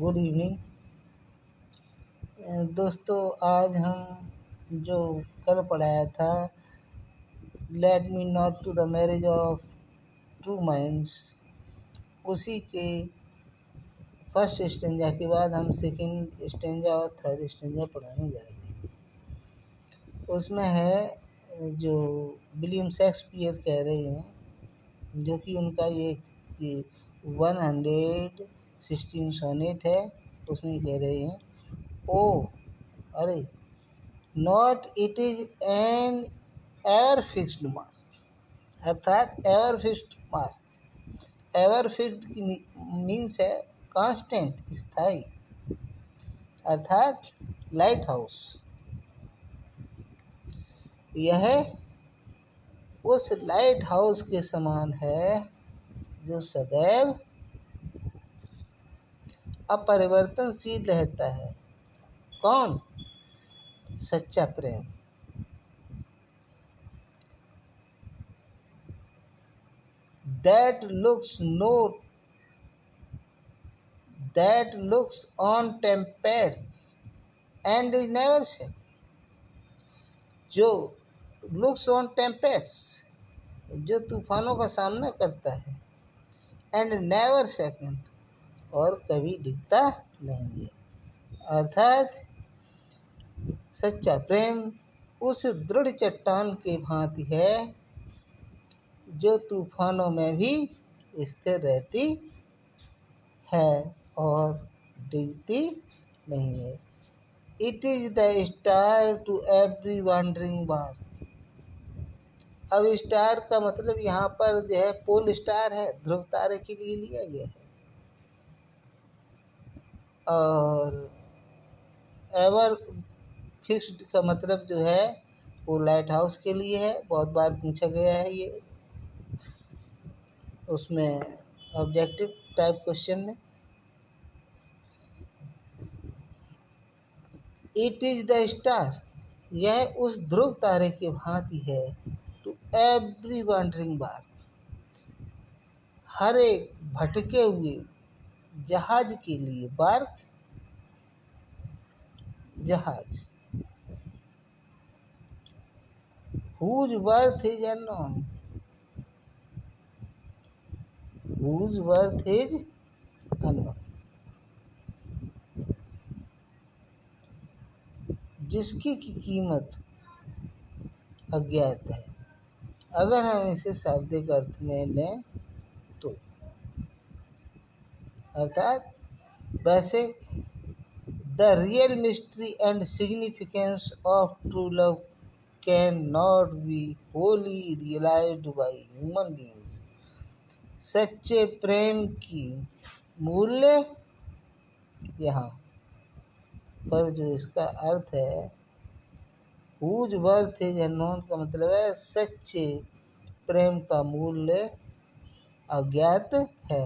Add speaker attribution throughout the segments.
Speaker 1: Good evening दोस्तों। आज हम जो कल पढ़ाया था let me not to the marriage of true minds, उसी के फर्स्ट स्टेंजा के बाद हम सेकंड स्टेंजा और थर्ड स्टेंजा पढ़ाने जा रहे हैं। उसमें है जो विलियम शेक्सपियर कह रहे हैं, जो कि उनका ये 116 सोनेट है। उसमें कह रहे हैं, ओ अरे not it is an ever fixed mark, अर्थात ever fixed mark. Ever fixed की मीन्स है कांस्टेंट, स्थायी, अर्थात लाइट हाउस। यह उस लाइट हाउस के समान है जो सदैव अपरिवर्तनशील रहता है। कौन? सच्चा प्रेम। that looks on tempests and is never sad। जो looks on tempests, जो तूफानों का सामना करता है, and never second, और कभी दिखता नहीं है। अर्थात सच्चा प्रेम उस दृढ़ चट्टान के भांति है जो तूफानों में भी स्थिर रहती है और डिगती नहीं है। It is the star to every wandering bark. अब स्टार का मतलब यहाँ पर जो है पोल स्टार है, ध्रुव तारे के लिए लिया गया है। और एवर फिक्स्ड का मतलब जो है वो लाइट हाउस के लिए है। बहुत बार पूछा गया है ये उसमें ऑब्जेक्टिव टाइप क्वेश्चन में। इट इज द स्टार, यह उस ध्रुव तारे के भांति है टू एवरी वॉन्डरिंग बार, हर एक भटके हुए जहाज के लिए। बार्क जहाज। whose worth is unknown, whose worth is unknown, जिसकी की कीमत अज्ञात है। अगर हम इसे शाब्दिक अर्थ में लें तो अर्थात वैसे the real mystery and significance of true love can not be wholly realised by human beings. सच्चे प्रेम की मूल्य यहाँ पर जो इसका अर्थ है whose worth is unknown का मतलब है सच्चे प्रेम का मूल्य अज्ञात है।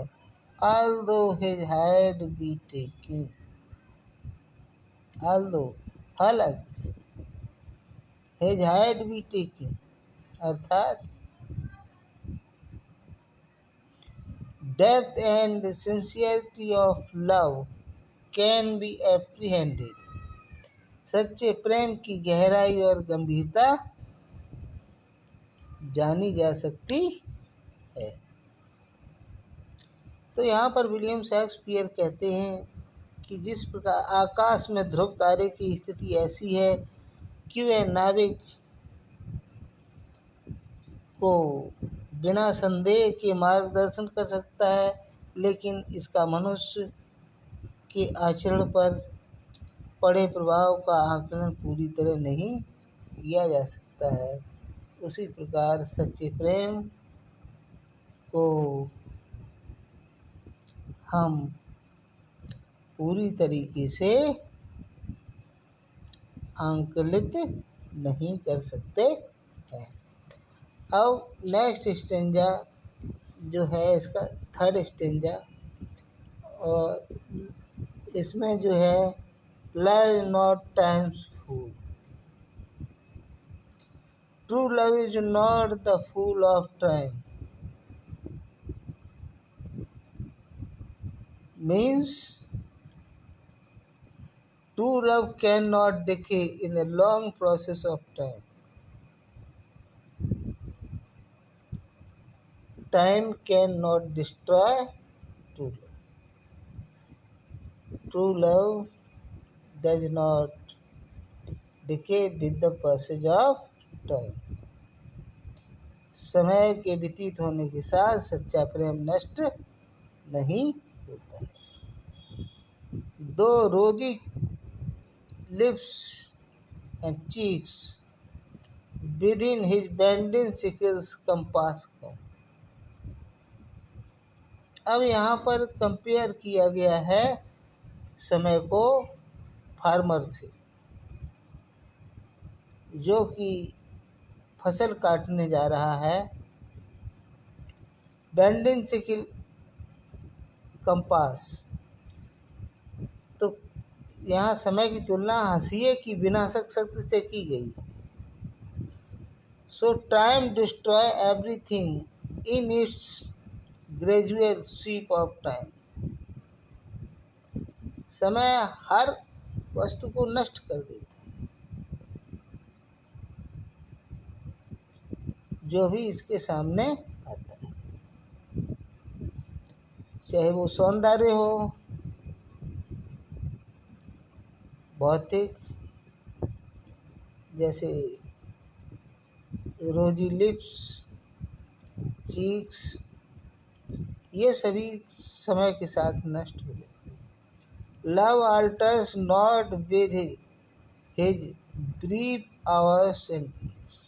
Speaker 1: although his had be taken, although हालांकि his had be taken अर्थात depth and sincerity of love can be apprehended, सच्चे प्रेम की गहराई और गंभीरता जानी जा सकती है। तो यहाँ पर विलियम शेक्सपियर कहते हैं कि जिस प्रकार आकाश में ध्रुव तारे की स्थिति ऐसी है कि वह नाविक को बिना संदेह के मार्गदर्शन कर सकता है, लेकिन इसका मनुष्य के आचरण पर पड़े प्रभाव का आकलन पूरी तरह नहीं किया जा सकता है। उसी प्रकार सच्चे प्रेम को हम पूरी तरीके से आंकलित नहीं कर सकते हैं। अब नेक्स्ट स्टेंजा जो है इसका थर्ड स्टेंजा, और इसमें जो है love not times fool, true love is not the fool of time, means True love cannot decay in a long process of time. Time cannot destroy true love. True love does not decay with the passage of time. समय के व्यतीत होने के साथ सच्चा प्रेम नष्ट नहीं होता है. Though rosy lips and cheeks within his bending sickles compass को. अब यहाँ पर कंपेयर किया गया है समय को फार्मर से, जो कि फसल काटने जा रहा है. बेंडिंग सिकिल कंपास, तो यहाँ समय की तुलना हंसिए की विनाशक शक्ति से की गई. So time destroy everything in its gradual sweep of time. समय हर वस्तु को नष्ट कर देता है जो भी इसके सामने आता है, चाहे वो सौंदर्य हो, भौतिक, जैसे रोजी लिप्स, चीक्स, ये सभी समय के साथ नष्ट हो जाते हैं. Love alters not with his brief hours and peace.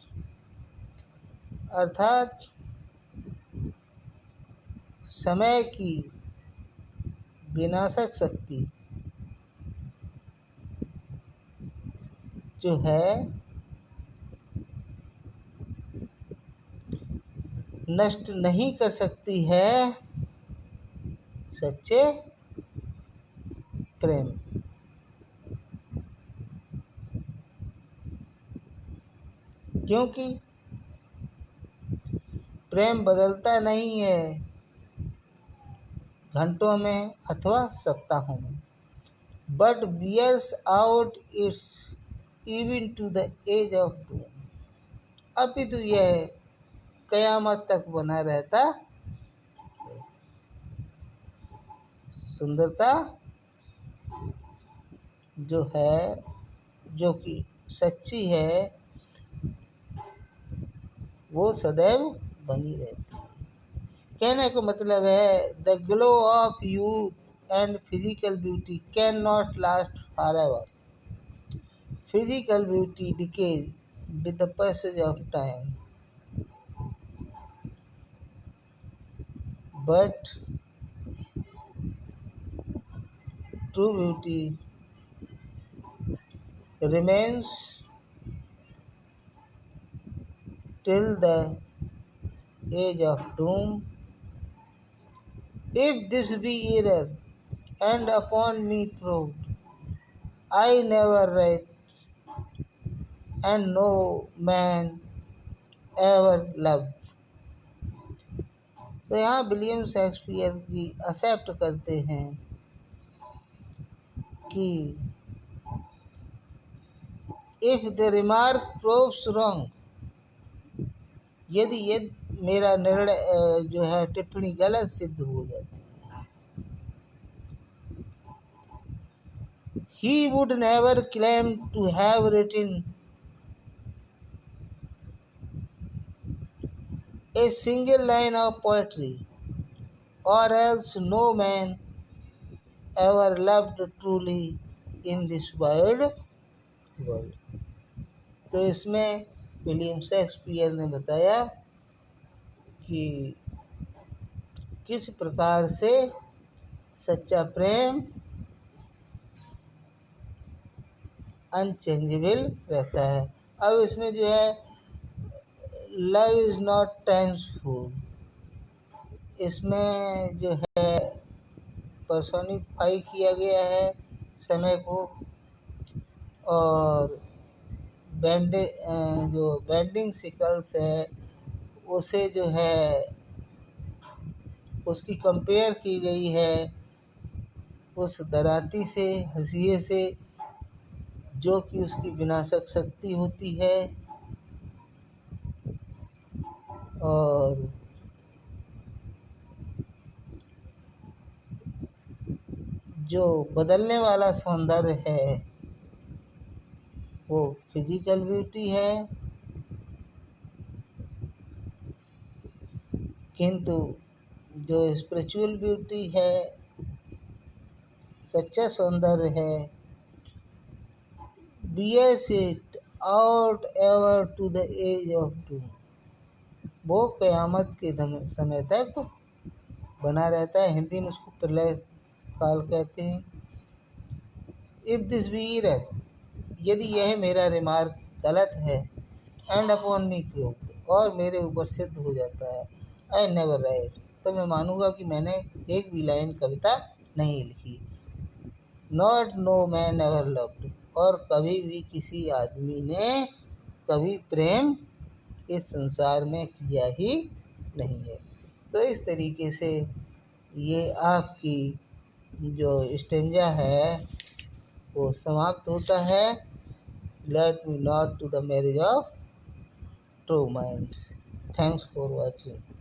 Speaker 1: अर्थात समय की विनाशक शक्ति जो है नष्ट नहीं कर सकती है सच्चे प्रेम. क्योंकि प्रेम बदलता नहीं है घंटों में अथवा सप्ताहों में, but bears out its even to the edge of doom. अपितु यह कयामत तक बना रहता है. सुंदरता जो है, जो कि सच्ची है, वो सदैव बनी रहती है. कहने का मतलब है, the glow of youth and physical beauty can not last for ever. Physical beauty decays with the passage of time, but true beauty remains till the age of doom. If this be error, and upon me proved, I never read, and no man ever loved. तो यहाँ William Shakespeare जी accept करते हैं कि if the remark proves wrong, यदि ये मेरा निर्णय जो है टिप्पणी गलत सिद्ध हो जाती है, he would never claim to have written a single line of poetry, or else no man ever loved truly in this wide world. तो इसमें विलियम शेक्सपियर ने बताया कि किस प्रकार से सच्चा प्रेम अनचेंजेबल रहता है. अब इसमें जो है लव इज नॉट टाइम्सफुल, इसमें जो है पर्सोनिफाई किया गया है समय को, और जो बेंडिंग सिकल्स है उसे जो है उसकी कंपेयर की गई है उस दराती से, हंसिए से, जो कि उसकी विनाशक शक्ति होती है और जो बदलने वाला सौंदर्य है वो फिजिकल ब्यूटी है, किंतु जो स्पिरिचुअल ब्यूटी है, सच्चा सौंदर्य है, bears it out ever to the edge of doom, वो कयामत के समय तक बना रहता है। हिंदी में उसको प्रलय काल कहते हैं। इफ दिस बी एरर, यदि यह मेरा रिमार्क गलत है, एंड अपॉन मी प्रूव्ड, और मेरे ऊपर सिद्ध हो जाता है, आई नेवर राइट, तो मैं मानूंगा कि मैंने एक भी लाइन कविता नहीं लिखी। Not know man ever loved, और कभी भी किसी आदमी ने कभी प्रेम इस संसार में किया ही नहीं है। तो इस तरीके से ये आपकी जो स्टेंजा है वो समाप्त होता है। Let me not to the marriage of true minds. Thanks for watching.